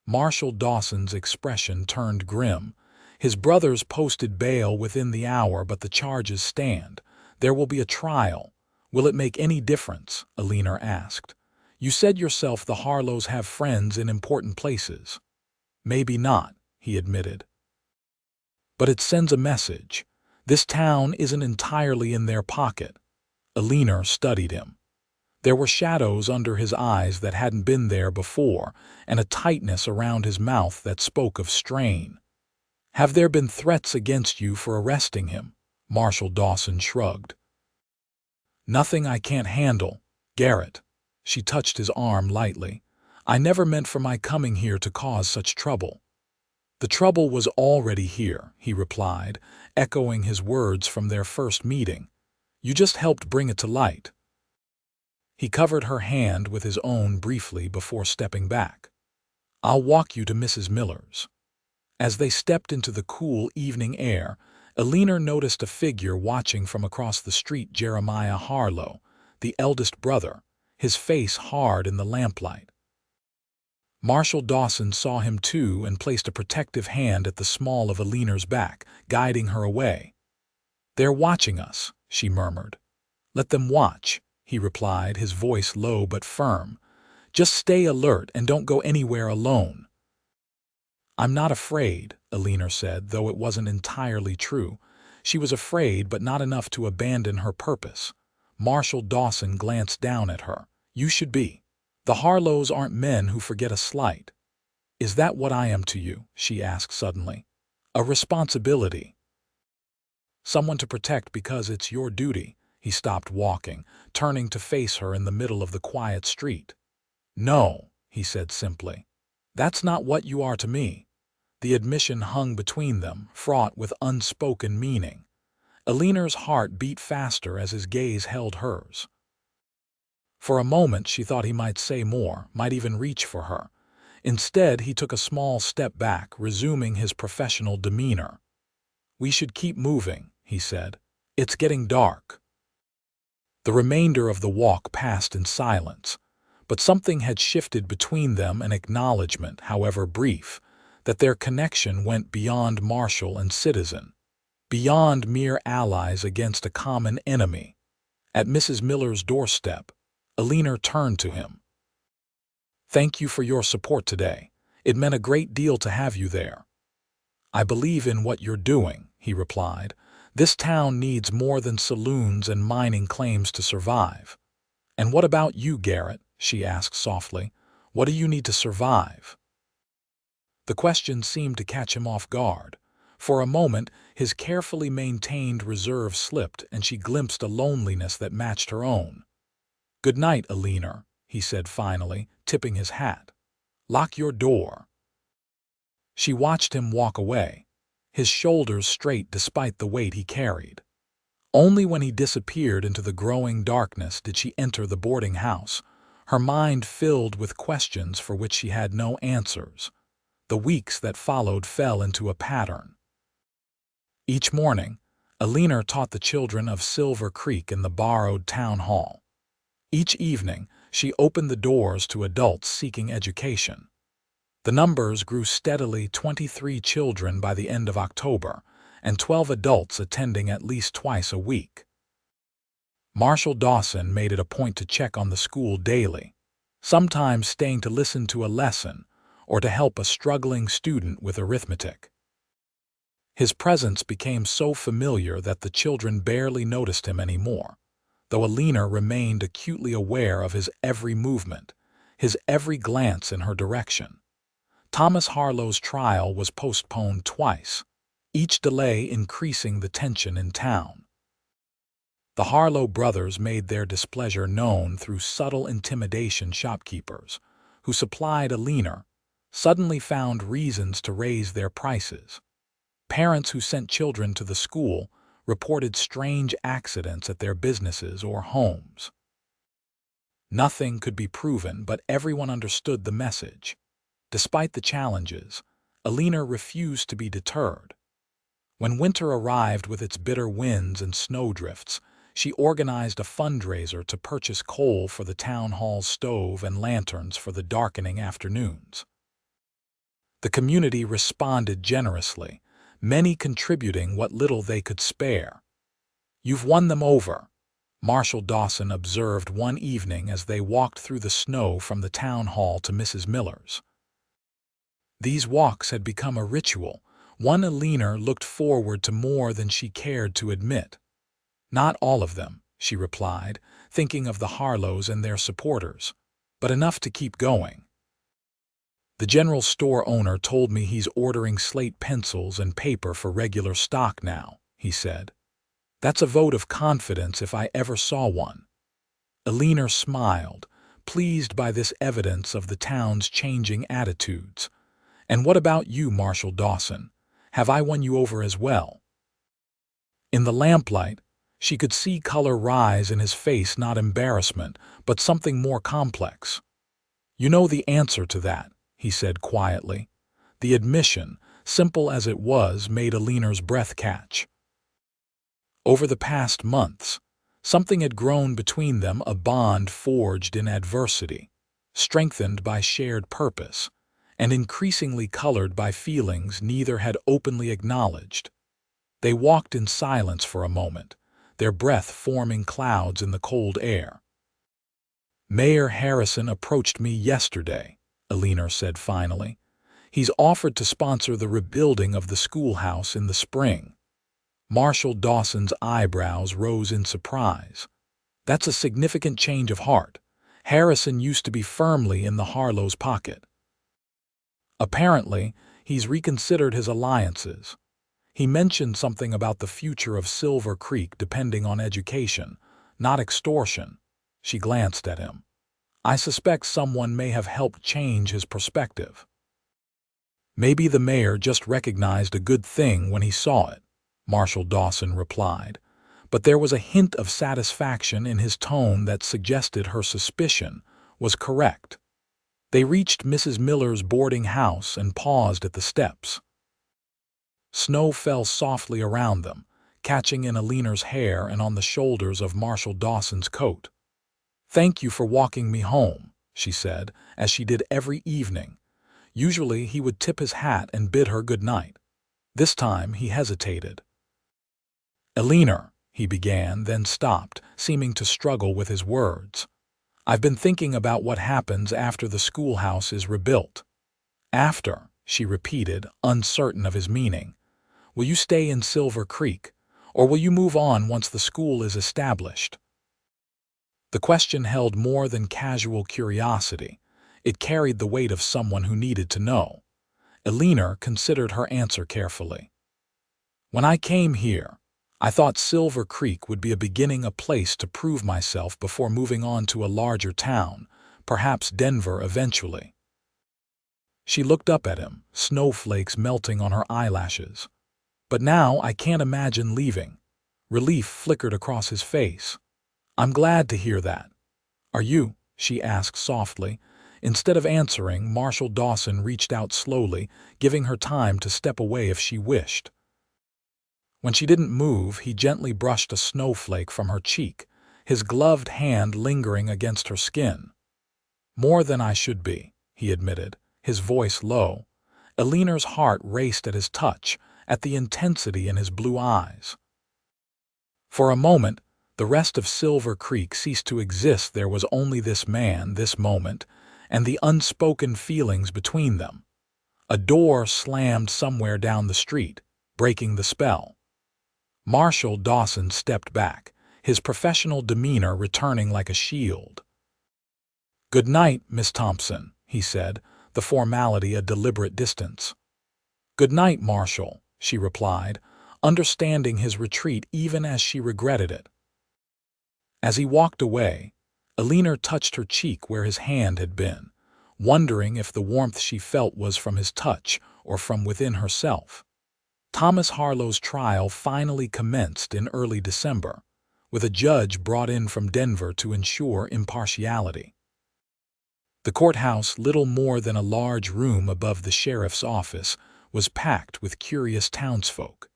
A: Marshal Dawson's expression turned grim. "His brothers posted bail within the hour, but the charges stand. There will be a trial." "Will it make any difference?" Eleanor asked. "You said yourself the Harlows have friends in important places." "Maybe not," he admitted. "But it sends a message. This town isn't entirely in their pocket." Eleanor studied him. There were shadows under his eyes that hadn't been there before, and a tightness around his mouth that spoke of strain. "Have there been threats against you for arresting him?" Marshal Dawson shrugged. "Nothing I can't handle, Garrett." She touched his arm lightly. "I never meant for my coming here to cause such trouble." "The trouble was already here," he replied, echoing his words from their first meeting. "You just helped bring it to light." He covered her hand with his own briefly before stepping back. "I'll walk you to Mrs. Miller's." As they stepped into the cool evening air, Eleanor noticed a figure watching from across the street: Jeremiah Harlow, the eldest brother, his face hard in the lamplight. Marshal Dawson saw him too and placed a protective hand at the small of Eleanor's back, guiding her away. "They're watching us," she murmured. "Let them watch," he replied, his voice low but firm. "Just stay alert and don't go anywhere alone." "I'm not afraid," Eleanor said, though it wasn't entirely true. She was afraid, but not enough to abandon her purpose. Marshal Dawson glanced down at her. "You should be. The Harlows aren't men who forget a slight." "Is that what I am to you?" she asked suddenly. "A responsibility. Someone to protect because it's your duty." He stopped walking, turning to face her in the middle of the quiet street. "No," he said simply. "That's not what you are to me." The admission hung between them, fraught with unspoken meaning. Eleanor's heart beat faster as his gaze held hers. For a moment she thought he might say more, might even reach for her. Instead, he took a small step back, resuming his professional demeanor. "We should keep moving," he said. "It's getting dark." The remainder of the walk passed in silence, but something had shifted between them, an acknowledgement, however brief, that their connection went beyond marshal and citizen, beyond mere allies against a common enemy. At Mrs. Miller's doorstep, Eleanor turned to him. "Thank you for your support today. It meant a great deal to have you there." "I believe in what you're doing," he replied. "This town needs more than saloons and mining claims to survive." "And what about you, Garrett?" she asked softly. "What do you need to survive?" The question seemed to catch him off guard. For a moment, his carefully maintained reserve slipped, and she glimpsed a loneliness that matched her own. "Good night, Eleanor," he said finally, tipping his hat. "Lock your door." She watched him walk away, his shoulders straight despite the weight he carried. Only when he disappeared into the growing darkness did she enter the boarding house, her mind filled with questions for which she had no answers. The weeks that followed fell into a pattern. Each morning, Eleanor taught the children of Silver Creek in the borrowed town hall. Each evening, she opened the doors to adults seeking education. The numbers grew steadily: 23 children by the end of October, and 12 adults attending at least twice a week. Marshal Dawson made it a point to check on the school daily, sometimes staying to listen to a lesson or to help a struggling student with arithmetic. His presence became so familiar that the children barely noticed him anymore, though Eleanor remained acutely aware of his every movement, his every glance in her direction. Thomas Harlow's trial was postponed twice, each delay increasing the tension in town. The Harlow brothers made their displeasure known through subtle intimidation. Shopkeepers, who supplied Eleanor, suddenly found reasons to raise their prices. Parents who sent children to the school reported strange accidents at their businesses or homes. Nothing could be proven, but everyone understood the message. Despite the challenges, Eleanor refused to be deterred. When winter arrived with its bitter winds and snowdrifts, she organized a fundraiser to purchase coal for the town hall's stove and lanterns for the darkening afternoons. The community responded generously, many contributing what little they could spare. "You've won them over," Marshal Dawson observed one evening as they walked through the snow from the town hall to Mrs. Miller's. These walks had become a ritual, one Eleanor looked forward to more than she cared to admit. "Not all of them," she replied, thinking of the Harlows and their supporters, "but enough to keep going." "The general store owner told me he's ordering slate pencils and paper for regular stock now," he said. "That's a vote of confidence if I ever saw one." Eleanor smiled, pleased by this evidence of the town's changing attitudes. "And what about you, Marshal Dawson? Have I won you over as well?" In the lamplight, she could see color rise in his face, not embarrassment, but something more complex. "You know the answer to that," he said quietly. The admission, simple as it was, made Eleanor's breath catch. Over the past months, something had grown between them, a bond forged in adversity, strengthened by shared purpose, and increasingly colored by feelings neither had openly acknowledged. They walked in silence for a moment, their breath forming clouds in the cold air. "Mayor Harrison approached me yesterday," Eleanor said finally. He's offered to sponsor the rebuilding of the schoolhouse in the spring. Marshal Dawson's eyebrows rose in surprise. That's a significant change of heart. Harrison used to be firmly in the Harlow's pocket. Apparently, he's reconsidered his alliances. He mentioned something about the future of Silver Creek depending on education, not extortion. She glanced at him. I suspect someone may have helped change his perspective. Maybe the mayor just recognized a good thing when he saw it, Marshal Dawson replied, but there was a hint of satisfaction in his tone that suggested her suspicion was correct. They reached Mrs. Miller's boarding house and paused at the steps. Snow fell softly around them, catching in Eleanor's hair and on the shoulders of Marshal Dawson's coat. "Thank you for walking me home," she said, as she did every evening. Usually he would tip his hat and bid her good night. This time he hesitated. "Eleanor," he began, then stopped, seeming to struggle with his words. "I've been thinking about what happens after the schoolhouse is rebuilt." "After," she repeated, uncertain of his meaning. "Will you stay in Silver Creek, or will you move on once the school is established?" The question held more than casual curiosity. It carried the weight of someone who needed to know. Eleanor considered her answer carefully. "When I came here, I thought Silver Creek would be a place to prove myself before moving on to a larger town, perhaps Denver eventually." She looked up at him, snowflakes melting on her eyelashes. "But now I can't imagine leaving." Relief flickered across his face. "I'm glad to hear that." "Are you?" she asked softly. Instead of answering, Marshal Dawson reached out slowly, giving her time to step away if she wished. When she didn't move, he gently brushed a snowflake from her cheek, his gloved hand lingering against her skin. "More than I should be," he admitted, his voice low. Eleanor's heart raced at his touch, at the intensity in his blue eyes. For a moment, the rest of Silver Creek ceased to exist. There was only this man, this moment, and the unspoken feelings between them. A door slammed somewhere down the street, breaking the spell. Marshal Dawson stepped back, his professional demeanor returning like a shield. "Good night, Miss Thompson," he said, the formality a deliberate distance. "Good night, Marshal," she replied, understanding his retreat even as she regretted it. As he walked away, Eleanor touched her cheek where his hand had been, wondering if the warmth she felt was from his touch or from within herself. Thomas Harlow's trial finally commenced in early December, with a judge brought in from Denver to ensure impartiality. The courthouse, little more than a large room above the sheriff's office, was packed with curious townsfolk.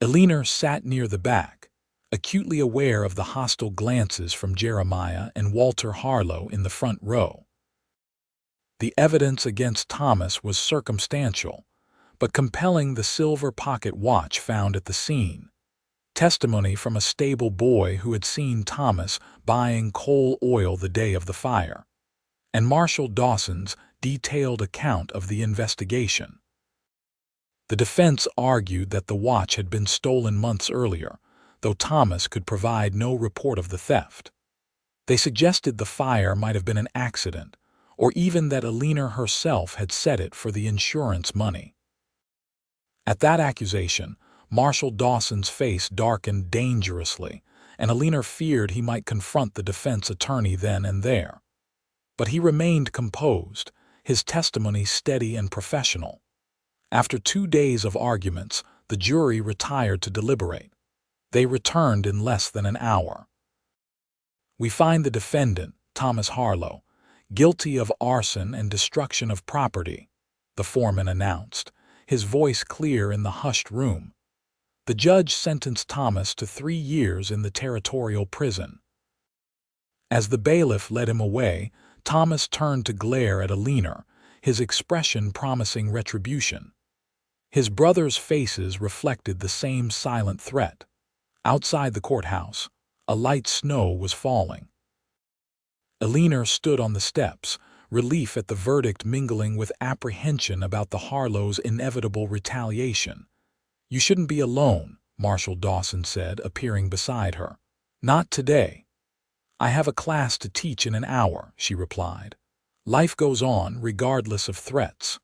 A: Eleanor sat near the back, acutely aware of the hostile glances from Jeremiah and Walter Harlow in the front row. The evidence against Thomas was circumstantial, but compelling: the silver pocket watch found at the scene, testimony from a stable boy who had seen Thomas buying coal oil the day of the fire, and Marshal Dawson's detailed account of the investigation. The defense argued that the watch had been stolen months earlier, though Thomas could provide no report of the theft. They suggested the fire might have been an accident, or even that Eleanor herself had set it for the insurance money. At that accusation, Marshal Dawson's face darkened dangerously, and Eleanor feared he might confront the defense attorney then and there. But he remained composed, his testimony steady and professional. After 2 days of arguments, the jury retired to deliberate. They returned in less than an hour. "We find the defendant, Thomas Harlow, guilty of arson and destruction of property," the foreman announced, his voice clear in the hushed room. The judge sentenced Thomas to 3 years in the territorial prison. As the bailiff led him away, Thomas turned to glare at Eleanor, his expression promising retribution. His brothers' faces reflected the same silent threat. Outside the courthouse, a light snow was falling. Eleanor stood on the steps, relief at the verdict mingling with apprehension about the Harlow's inevitable retaliation. "You shouldn't be alone," Marshal Dawson said, appearing beside her. "Not today." "I have a class to teach in an hour," she replied. "Life goes on regardless of threats."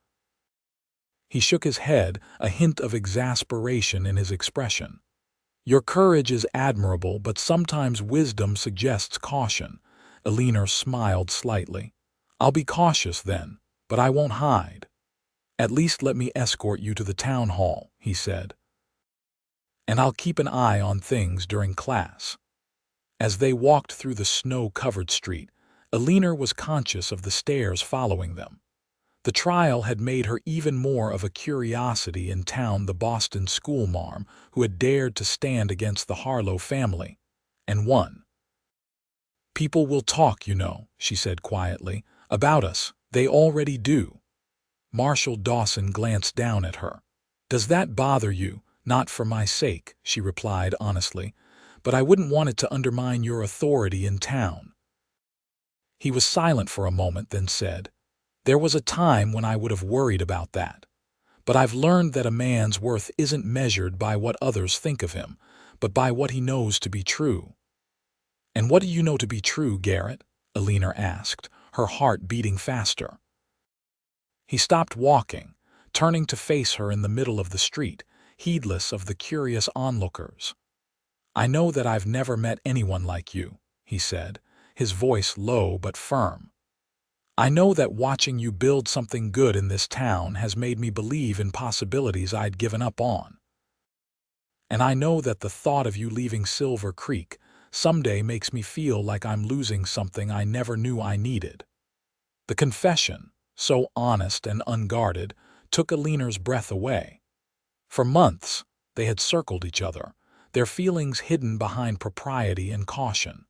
A: He shook his head, a hint of exasperation in his expression. "Your courage is admirable, but sometimes wisdom suggests caution." Eleanor smiled slightly. "I'll be cautious then, but I won't hide." "At least let me escort you to the town hall," he said. "And I'll keep an eye on things during class." As they walked through the snow-covered street, Eleanor was conscious of the stares following them. The trial had made her even more of a curiosity in town, the Boston schoolmarm who had dared to stand against the Harlow family, and won. "People will talk, you know," she said quietly, "about us. They already do." Marshal Dawson glanced down at her. "Does that bother you?" "Not for my sake," she replied honestly, "but I wouldn't want it to undermine your authority in town." He was silent for a moment, then said, "There was a time when I would have worried about that. But I've learned that a man's worth isn't measured by what others think of him, but by what he knows to be true." "And what do you know to be true, Garrett?" Eleanor asked, her heart beating faster. He stopped walking, turning to face her in the middle of the street, heedless of the curious onlookers. "I know that I've never met anyone like you," he said, his voice low but firm. "I know that watching you build something good in this town has made me believe in possibilities I'd given up on. And I know that the thought of you leaving Silver Creek someday makes me feel like I'm losing something I never knew I needed." The confession, so honest and unguarded, took Eleanor's breath away. For months, they had circled each other, their feelings hidden behind propriety and caution.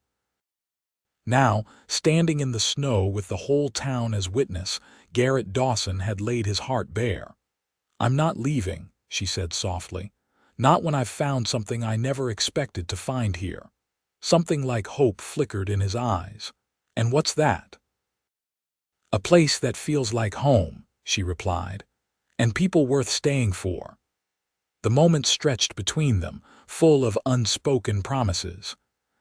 A: Now, standing in the snow with the whole town as witness, Garrett Dawson had laid his heart bare. "I'm not leaving," she said softly. "Not when I've found something I never expected to find here." Something like hope flickered in his eyes. "And what's that?" "A place that feels like home," she replied. "And people worth staying for." The moment stretched between them, full of unspoken promises.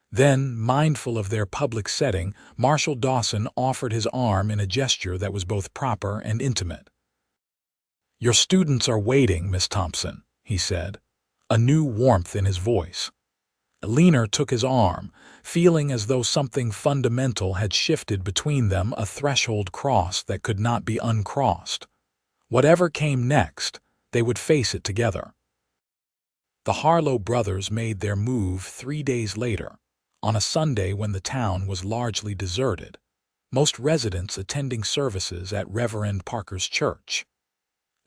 A: Then, mindful of their public setting, Marshal Dawson offered his arm in a gesture that was both proper and intimate. "Your students are waiting, Miss Thompson," he said, a new warmth in his voice. Eleanor took his arm, feeling as though something fundamental had shifted between them, a threshold crossed that could not be uncrossed. Whatever came next, they would face it together. The Harlow brothers made their move 3 days later, on a Sunday when the town was largely deserted, most residents attending services at Reverend Parker's church.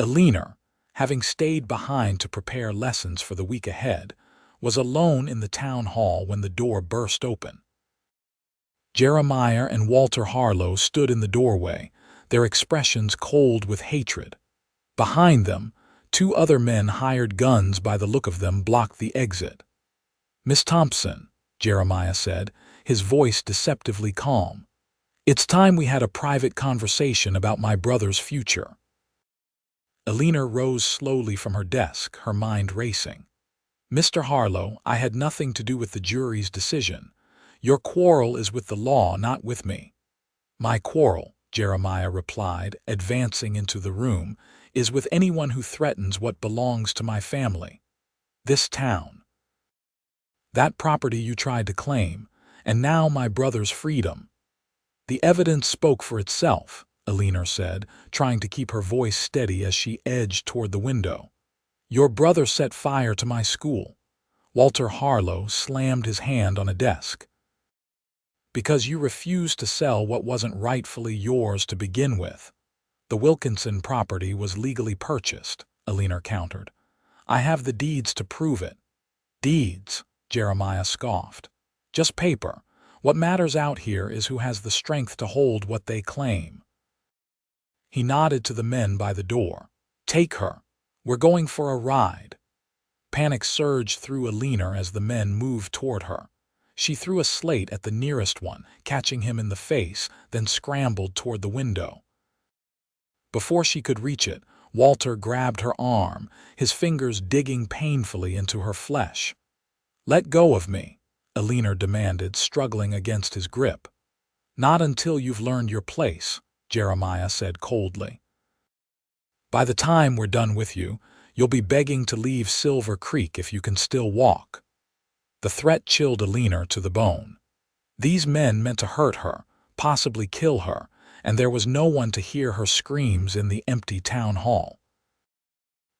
A: Eleanor, having stayed behind to prepare lessons for the week ahead, was alone in the town hall when the door burst open. Jeremiah and Walter Harlow stood in the doorway, their expressions cold with hatred. Behind them, 2 other men, hired guns by the look of them, blocked the exit. "Miss Thompson," Jeremiah said, his voice deceptively calm, "it's time we had a private conversation about my brother's future." Eleanor rose slowly from her desk, her mind racing. "Mr. Harlow, I had nothing to do with the jury's decision. Your quarrel is with the law, not with me." "My quarrel," Jeremiah replied, advancing into the room, "is with anyone who threatens what belongs to my family. This town. That property you tried to claim, and now my brother's freedom." "The evidence spoke for itself," Eleanor said, trying to keep her voice steady as she edged toward the window. "Your brother set fire to my school." Walter Harlow slammed his hand on a desk. "Because you refused to sell what wasn't rightfully yours to begin with. The Wilkinson property was legally purchased," Eleanor countered. "I have the deeds to prove it." "Deeds?" Jeremiah scoffed. "Just paper. What matters out here is who has the strength to hold what they claim." He nodded to the men by the door. "Take her. We're going for a ride." Panic surged through Eleanor as the men moved toward her. She threw a slate at the nearest one, catching him in the face, then scrambled toward the window. Before she could reach it, Walter grabbed her arm, his fingers digging painfully into her flesh. "Let go of me," Eleanor demanded, struggling against his grip. "Not until you've learned your place," Jeremiah said coldly. "By the time we're done with you, you'll be begging to leave Silver Creek if you can still walk." The threat chilled Eleanor to the bone. These men meant to hurt her, possibly kill her, and there was no one to hear her screams in the empty town hall.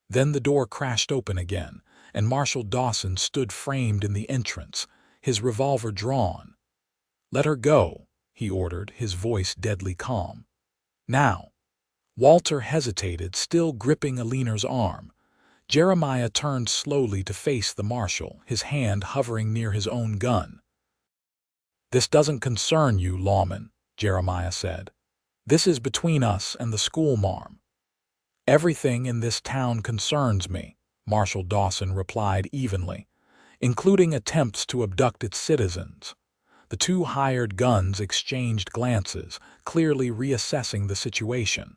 A: Then the door crashed open again, and Marshal Dawson stood framed in the entrance, his revolver drawn. "Let her go," he ordered, his voice deadly calm. "Now." Walter hesitated, still gripping Eleanor's arm. Jeremiah turned slowly to face the marshal, his hand hovering near his own gun. "This doesn't concern you, lawman," Jeremiah said. "This is between us and the schoolmarm." "Everything in this town concerns me," Marshal Dawson replied evenly, "including attempts to abduct its citizens." The two hired guns exchanged glances, clearly reassessing the situation.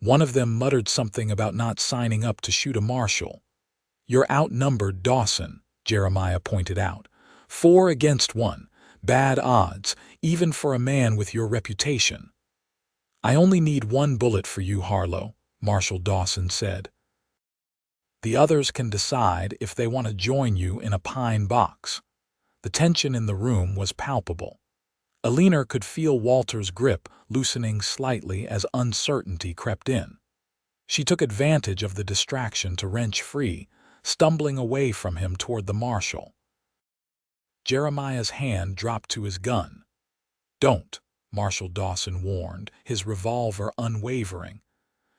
A: One of them muttered something about not signing up to shoot a marshal. "You're outnumbered, Dawson," Jeremiah pointed out. 4 against 1. Bad odds, even for a man with your reputation. "I only need 1 bullet for you, Harlow," Marshal Dawson said. "The others can decide if they want to join you in a pine box." The tension in the room was palpable. Eleanor could feel Walter's grip loosening slightly as uncertainty crept in. She took advantage of the distraction to wrench free, stumbling away from him toward the marshal. Jeremiah's hand dropped to his gun. "Don't," Marshal Dawson warned, his revolver unwavering.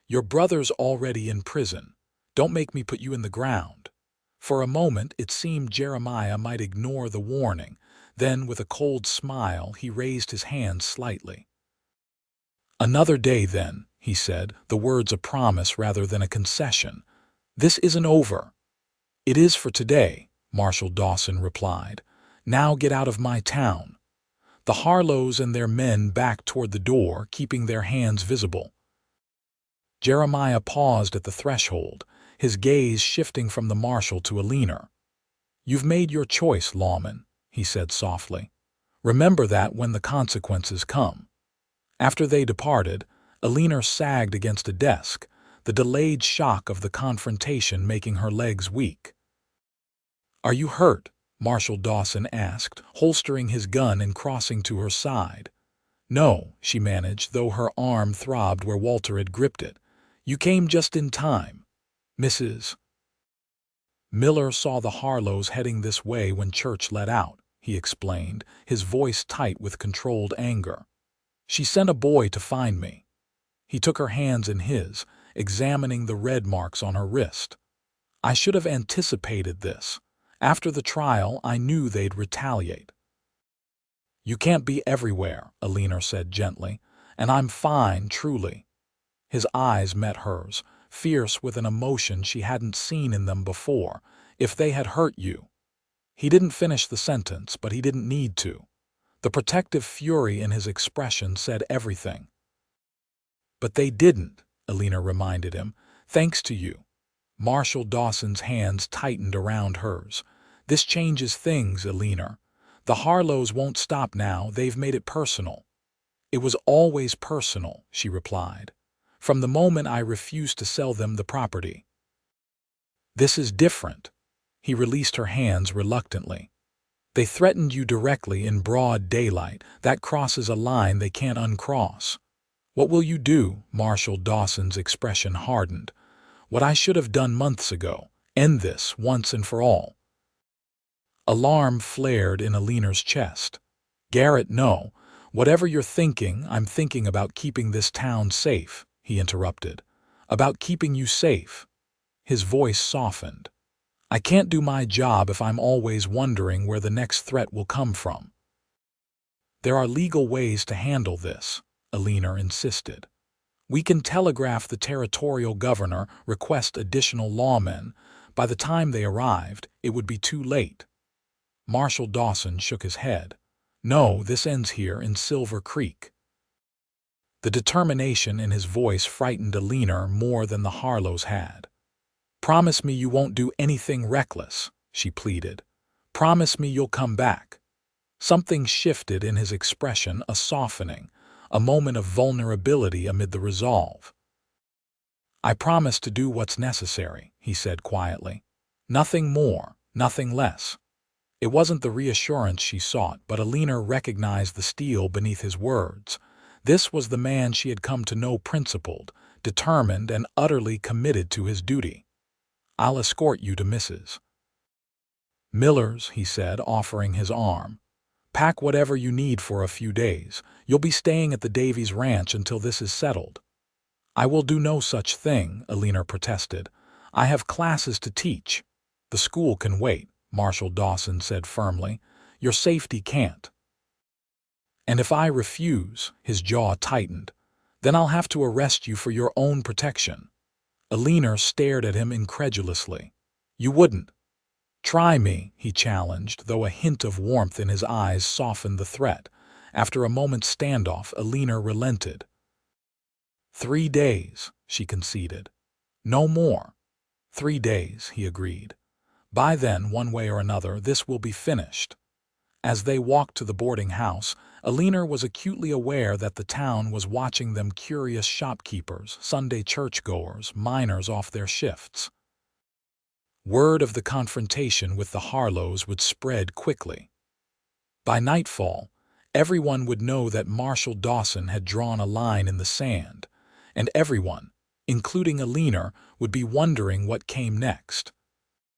A: "Your brother's already in prison. Don't make me put you in the ground." For a moment it seemed Jeremiah might ignore the warning. Then, with a cold smile, he raised his hand slightly. "Another day, then," he said, the words a promise rather than a concession. "This isn't over." "It is for today," Marshal Dawson replied. "Now get out of my town." The Harlows and their men backed toward the door, keeping their hands visible. Jeremiah paused at the threshold, his gaze shifting from the marshal to Eleanor. "You've made your choice, lawman," he said softly. "Remember that when the consequences come." After they departed, Eleanor sagged against a desk, the delayed shock of the confrontation making her legs weak. "Are you hurt?" Marshal Dawson asked, holstering his gun and crossing to her side. "No," she managed, though her arm throbbed where Walter had gripped it. "You came just in time. Mrs. Miller saw the Harlows heading this way when church let out," he explained, his voice tight with controlled anger. "She sent a boy to find me." He took her hands in his, examining the red marks on her wrist. "I should have anticipated this. After the trial, I knew they'd retaliate." "You can't be everywhere," Eleanor said gently, "and I'm fine, truly." His eyes met hers, fierce with an emotion she hadn't seen in them before. "If they had hurt you." He didn't finish the sentence, but he didn't need to. The protective fury in his expression said everything. "But they didn't," Eleanor reminded him, "thanks to you." Marshal Dawson's hands tightened around hers. "This changes things, Eleanor. The Harlows won't stop now, they've made it personal." "It was always personal," she replied. "From the moment I refused to sell them the property." "This is different." He released her hands reluctantly. "They threatened you directly in broad daylight. That crosses a line they can't uncross." "What will you do?" Marshal Dawson's expression hardened. "What I should have done months ago. End this once and for all." Alarm flared in Eleanor's chest. "Garrett, no. Whatever you're thinking, I'm thinking about keeping this town safe," he interrupted. "About keeping you safe." His voice softened. "I can't do my job if I'm always wondering where the next threat will come from." "There are legal ways to handle this," Eleanor insisted. "We can telegraph the territorial governor, request additional lawmen. By the time they arrived, it would be too late." Marshal Dawson shook his head. No, this ends here in Silver Creek. The determination in his voice frightened Eleanor more than the Harlows had. Promise me you won't do anything reckless, she pleaded. Promise me you'll come back. Something shifted in his expression, a softening, a moment of vulnerability amid the resolve. I promise to do what's necessary, he said quietly. Nothing more, nothing less. It wasn't the reassurance she sought, but Eleanor recognized the steel beneath his words. This was the man she had come to know, principled, determined, and utterly committed to his duty. I'll escort you to Mrs. Miller's, he said, offering his arm. Pack whatever you need for a few days. You'll be staying at the Davies Ranch until this is settled. I will do no such thing, Eleanor protested. I have classes to teach. The school can wait, Marshal Dawson said firmly. Your safety can't. And if I refuse, his jaw tightened, then I'll have to arrest you for your own protection. Eleanor stared at him incredulously. You wouldn't. Try me, he challenged, though a hint of warmth in his eyes softened the threat. After a moment's standoff, Eleanor relented. 3 days, she conceded. No more. 3 days, he agreed. By then, one way or another, this will be finished. As they walked to the boarding house, Eleanor was acutely aware that the town was watching them, curious shopkeepers, Sunday churchgoers, miners off their shifts. Word of the confrontation with the Harlows would spread quickly. By nightfall, everyone would know that Marshal Dawson had drawn a line in the sand, and everyone, including Eleanor, would be wondering what came next.